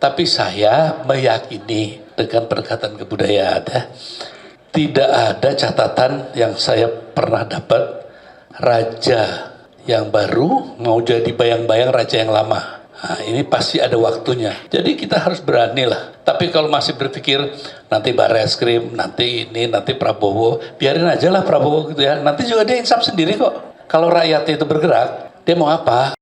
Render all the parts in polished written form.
Tapi saya meyakini dengan pendekatan kebudayaan ya, tidak ada catatan yang saya pernah dapat raja yang baru mau jadi bayang-bayang raja yang lama. Nah, ini pasti ada waktunya. Jadi kita harus berani lah. Tapi kalau masih berpikir nanti Barreskrim, nanti ini, nanti Prabowo, biarin aja lah Prabowo gitu ya. Nanti juga dia insaf sendiri kok. Kalau rakyatnya itu bergerak, dia mau apa?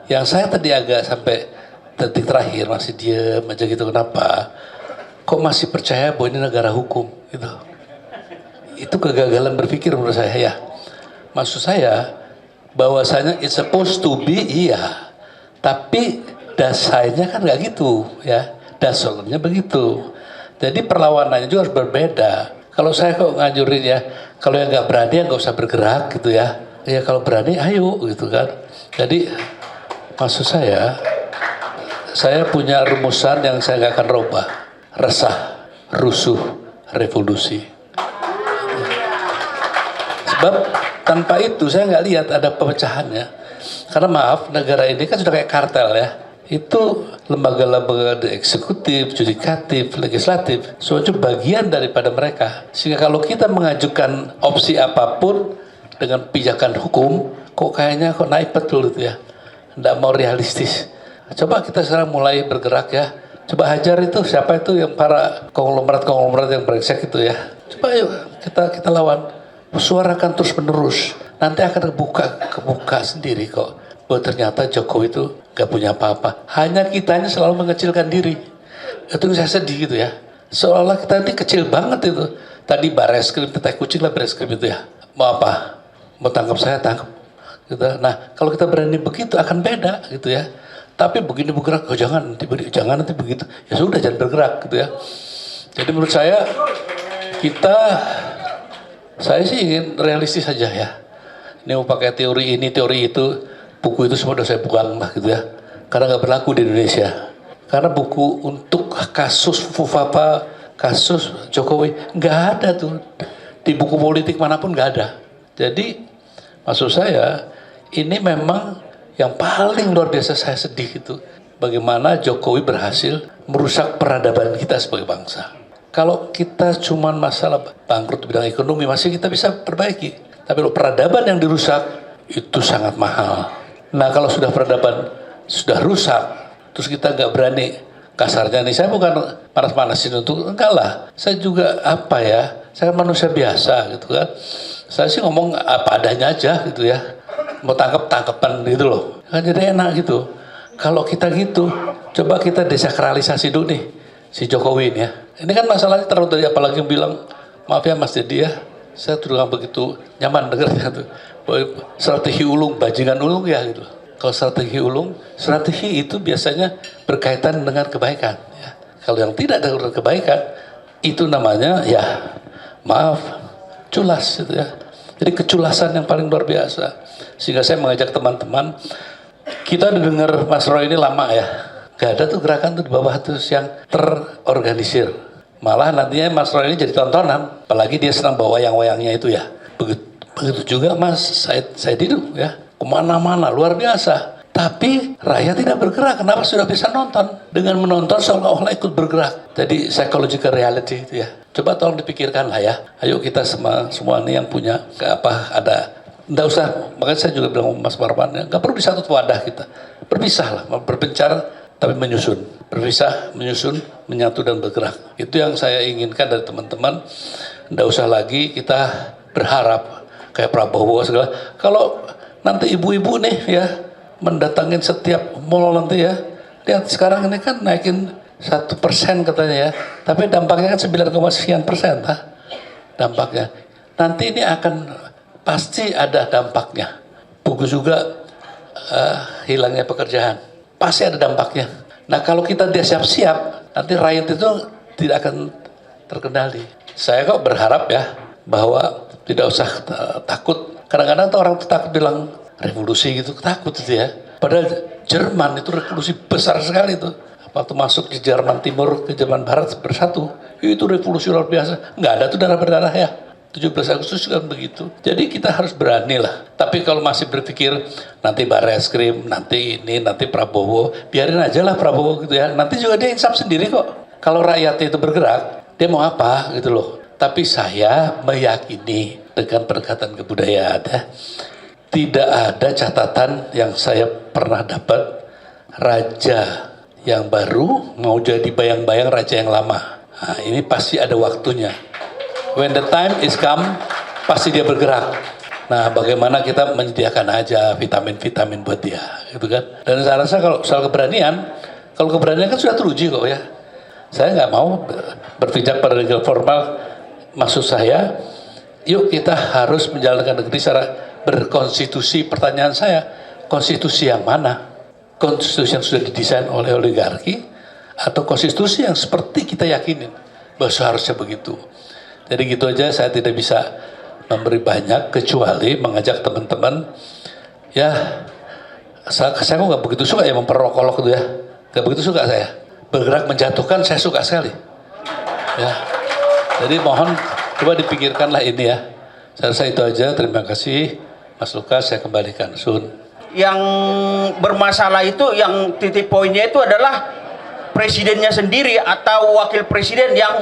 Yang saya tadi agak sampai detik terakhir masih diem aja gitu, kenapa? Kok masih percaya bahwa ini negara hukum gitu? Itu kegagalan berpikir menurut saya ya. Maksud saya bahwasanya it's supposed to be iya, tapi dasarnya kan nggak gitu ya. Dasarnya begitu. Jadi perlawanannya juga harus berbeda. Kalau saya kok ngajurin ya, kalau yang nggak berani ya nggak usah bergerak gitu ya. Ya kalau berani ayo gitu kan. Jadi maksud saya punya rumusan yang saya nggak akan rubah. Resah, rusuh, revolusi. Sebab tanpa itu saya nggak lihat ada pemecahannya. Karena maaf, negara ini kan sudah kayak kartel ya. Itu lembaga-lembaga eksekutif, yudikatif, legislatif, semua bagian daripada mereka. Sehingga kalau kita mengajukan opsi apapun dengan pijakan hukum, kok kayaknya kok naik betul itu ya. Nggak mau realistis. Coba kita sekarang mulai bergerak ya. Coba hajar itu siapa itu yang para konglomerat yang brengsek itu ya. Coba yuk kita lawan. Suarakan terus menerus. Nanti akan kebuka sendiri kok. Bahwa ternyata Jokowi itu nggak punya apa-apa. Hanya kitanya selalu mengecilkan diri. Itu saya sedih gitu ya. Seolah kita ini kecil banget itu. Tadi Barreskrim, teteh kucing lah Barreskrim itu ya. Mau apa? Mau tangkap saya tangkap. Gitu. Nah, kalau kita berani begitu akan beda gitu ya. Tapi begini bergerak, oh jangan nanti begitu. Ya sudah jangan bergerak gitu ya. Jadi menurut saya saya sih ingin realistis saja ya. Ini mau pakai teori ini, teori itu, buku itu semua udah saya buang lah gitu ya. Karena nggak berlaku di Indonesia. Karena buku untuk kasus Fufapa, kasus Jokowi nggak ada tuh di buku politik manapun nggak ada. Jadi maksud saya ini memang yang paling luar biasa saya sedih itu bagaimana Jokowi berhasil merusak peradaban kita sebagai bangsa. Kalau kita cuma masalah bangkrut di bidang ekonomi masih kita bisa perbaiki. Tapi kalau peradaban yang dirusak itu sangat mahal. Nah kalau sudah peradaban sudah rusak, terus kita nggak berani, kasarnya nih saya bukan panas-panasin untuk enggak lah. Saya juga saya kan manusia biasa gitu kan. Saya sih ngomong apa adanya aja gitu ya. Mau tangkapan gitu loh. Kan jadi enak gitu. Kalau kita gitu, coba kita desakralisasi dulu nih si Jokowi ini ya. Ini kan masalahnya terlalu dari apalagi yang bilang, maaf ya Mas Dedi ya, saya tuh nggak begitu nyaman dengarnya tuh. Strategi ulung, bajingan ulung ya gitu. Kalau strategi ulung, strategi itu biasanya berkaitan dengan kebaikan. Ya. Kalau yang tidak dengan kebaikan, itu namanya ya maaf, culas gitu ya. Jadi keculasan yang paling luar biasa. Sehingga saya mengajak teman-teman, kita dengar Mas Roy ini lama ya. Gak ada tuh gerakan tuh di bawah tuh yang terorganisir. Malah nantinya Mas Roy ini jadi tontonan. Apalagi dia senang bawa wayang-wayangnya itu ya. Begitu juga Mas Said itu ya. Kemana-mana luar biasa. Tapi rakyat tidak bergerak. Kenapa sudah bisa nonton? Dengan menonton seolah-olah ikut bergerak. Jadi psychological reality itu ya. Coba tolong dipikirkan lah ya. Ayo kita semua ini yang punya ada Nggak usah, makanya saya juga bilang Mas Marwan, ya, nggak perlu di satu wadah kita. Berpisah lah, berpencar tapi menyusun. Berpisah, menyusun, menyatu dan bergerak. Itu yang saya inginkan dari teman-teman. Nggak usah lagi kita berharap kayak Prabowo segala. Kalau nanti ibu-ibu nih ya mendatangin setiap mall nanti ya, lihat sekarang ini kan naikin 1% katanya ya, tapi dampaknya kan 9,sekian%, dampaknya. Nanti ini akan pasti ada dampaknya. Bagus juga hilangnya pekerjaan, pasti ada dampaknya. Nah kalau kita dia siap-siap, nanti rakyat itu tidak akan terkendali. Saya kok berharap ya bahwa tidak usah takut. Kadang-kadang tuh orang takut bilang revolusi gitu, takut itu ya. Padahal Jerman itu revolusi besar sekali tuh. Waktu masuk di Jerman Timur ke Jerman Barat bersatu, itu revolusi luar biasa. Nggak ada tuh darah berdarah ya. 17 Agustus kan begitu. Jadi kita harus berani lah. Tapi kalau masih berpikir nanti Barreskrim, nanti ini, nanti Prabowo, biarin aja lah Prabowo gitu ya. Nanti juga dia insaf sendiri kok. Kalau rakyat itu bergerak, dia mau apa gitu loh. Tapi saya meyakini dengan pendekatan kebudayaan ya, tidak ada catatan yang saya pernah dapat raja yang baru mau jadi bayang-bayang raja yang lama. Nah, ini pasti ada waktunya. When the time is come, pasti dia bergerak. Nah, bagaimana kita menyediakan aja vitamin-vitamin buat dia, gitu kan? Dan saya rasa kalau soal keberanian kan sudah teruji kok ya. Saya nggak mau berpijak pada legal formal. Maksud saya, yuk kita harus menjalankan negeri secara berkonstitusi. Pertanyaan saya, konstitusi yang mana? Konstitusi yang sudah didesain oleh oligarki atau konstitusi yang seperti kita yakinin bahwa seharusnya begitu. Jadi gitu aja, saya tidak bisa memberi banyak kecuali mengajak teman-teman ya. Saya kok nggak begitu suka ya memperolok-olok gitu ya, nggak begitu suka saya. Bergerak menjatuhkan saya suka sekali ya. Jadi mohon coba dipikirkanlah ini ya. Saya rasa itu aja, terima kasih Mas Lukas, saya kembalikan. Sun. Yang bermasalah itu, yang titik poinnya itu adalah presidennya sendiri atau wakil presiden yang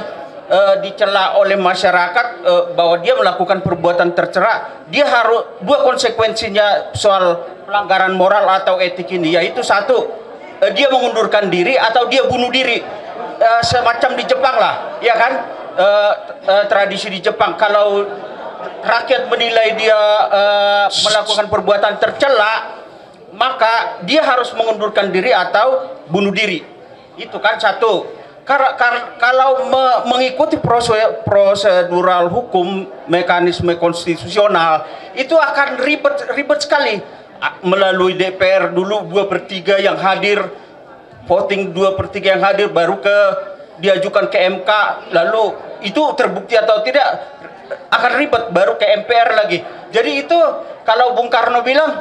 dicela oleh masyarakat bahwa dia melakukan perbuatan tercela. Dia harus, dua konsekuensinya soal pelanggaran moral atau etik ini, yaitu satu, dia mengundurkan diri atau dia bunuh diri, semacam di Jepang lah, ya kan? Tradisi di Jepang, kalau rakyat menilai dia melakukan perbuatan tercela, maka dia harus mengundurkan diri atau bunuh diri. Itu kan satu. Kalau mengikuti prosedural hukum, mekanisme konstitusional, itu akan ribet sekali. Melalui DPR dulu 2/3 yang hadir, voting 2/3 yang hadir, baru diajukan ke MK, lalu itu terbukti atau tidak akan ribet, baru ke MPR lagi. Jadi itu kalau Bung Karno bilang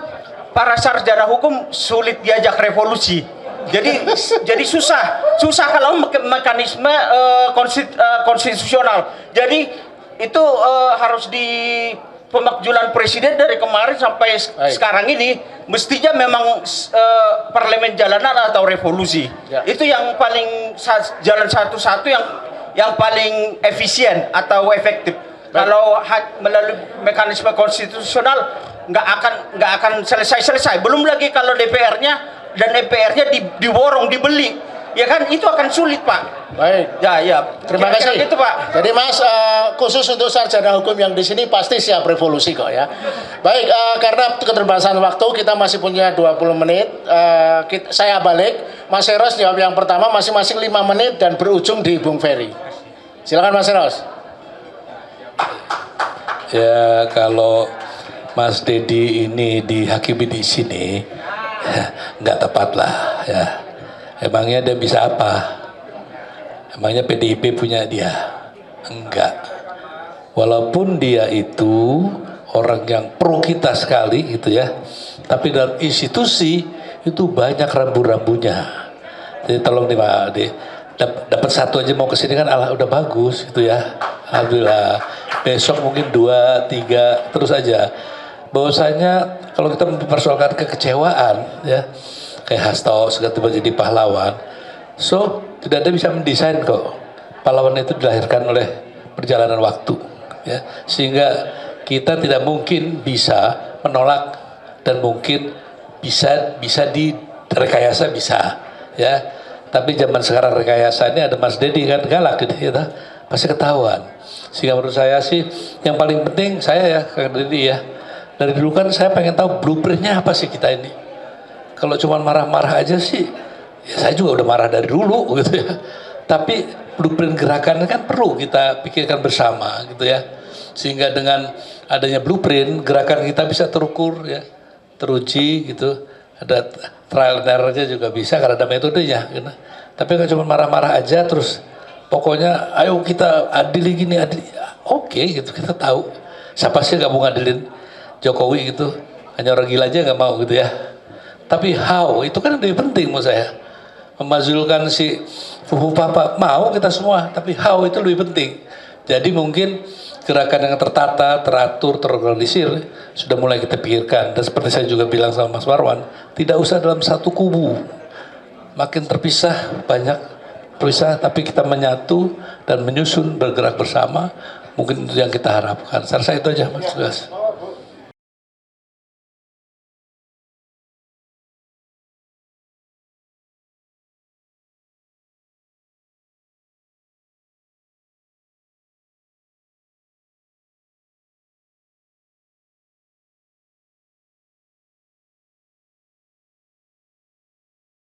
para sarjana hukum sulit diajak revolusi. Jadi susah kalau mekanisme konstitusional. Jadi itu harus di pemakzulan presiden dari kemarin sampai sekarang ini mestinya memang parlemen jalanan atau revolusi. Ya. Itu yang paling jalan satu-satu yang paling efisien atau efektif. Kalau melalui mekanisme konstitusional nggak akan selesai. Belum lagi kalau DPR-nya dan MPR-nya diborong, dibeli, ya kan, itu akan sulit, Pak. Baik. Ya. Terima kasih. Gitu, Pak. Jadi Mas, khusus untuk sarjana hukum yang di sini pasti siap revolusi kok ya. Baik, karena keterbatasan waktu kita masih punya 20 menit. Saya balik. Mas Eros jawab yang pertama masing-masing 5 menit dan berujung di Bung Ferry. Silakan Mas Eros. Ya kalau Mas Dedi ini dihakimi di sini nggak tepat lah ya. Emangnya dia bisa apa? Emangnya PDIP punya dia? Enggak. Walaupun dia itu orang yang pro kita sekali gitu ya, tapi dalam institusi itu banyak rambu-rambunya. Jadi tolong dapat satu aja mau kesini kan udah bagus gitu ya. Alhamdulillah. Besok mungkin 2, 3 terus aja. Bahwasanya kalau kita mempersoalkan kekecewaan ya, kayak Hasto sudah tiba jadi pahlawan, so tidak ada bisa mendesain kok pahlawan itu dilahirkan oleh perjalanan waktu ya, sehingga kita tidak mungkin bisa menolak dan mungkin bisa direkayasa bisa ya. Tapi zaman sekarang rekayasa ini ada Mas Dedi kan galak gitu ya, pasti ketahuan. Sehingga menurut saya sih yang paling penting saya ya Kang Dedi ya, dari dulu kan saya pengen tahu blueprintnya apa sih kita ini. Kalau cuma marah-marah aja sih, ya saya juga udah marah dari dulu gitu ya. Tapi blueprint gerakan kan perlu kita pikirkan bersama gitu ya. Sehingga dengan adanya blueprint gerakan kita bisa terukur ya, teruji gitu. Ada trial and error-nya juga bisa karena ada metodenya gitu. Tapi kalau cuma marah-marah aja terus pokoknya ayo kita adili gini adili. Oke gitu, kita tahu siapa sih gak mau ngadilin Jokowi gitu, hanya orang gila aja nggak mau gitu ya. Tapi how itu kan lebih penting menurut saya, memazulkan si Fufu Papa mau kita semua, tapi how itu lebih penting. Jadi mungkin gerakan yang tertata, teratur, terorganisir sudah mulai kita pikirkan. Dan seperti saya juga bilang sama Mas Marwan, tidak usah dalam satu kubu, makin terpisah banyak terpisah, tapi kita menyatu dan menyusun bergerak bersama. Mungkin itu yang kita harapkan. Saya rasa itu aja Mas Tugas.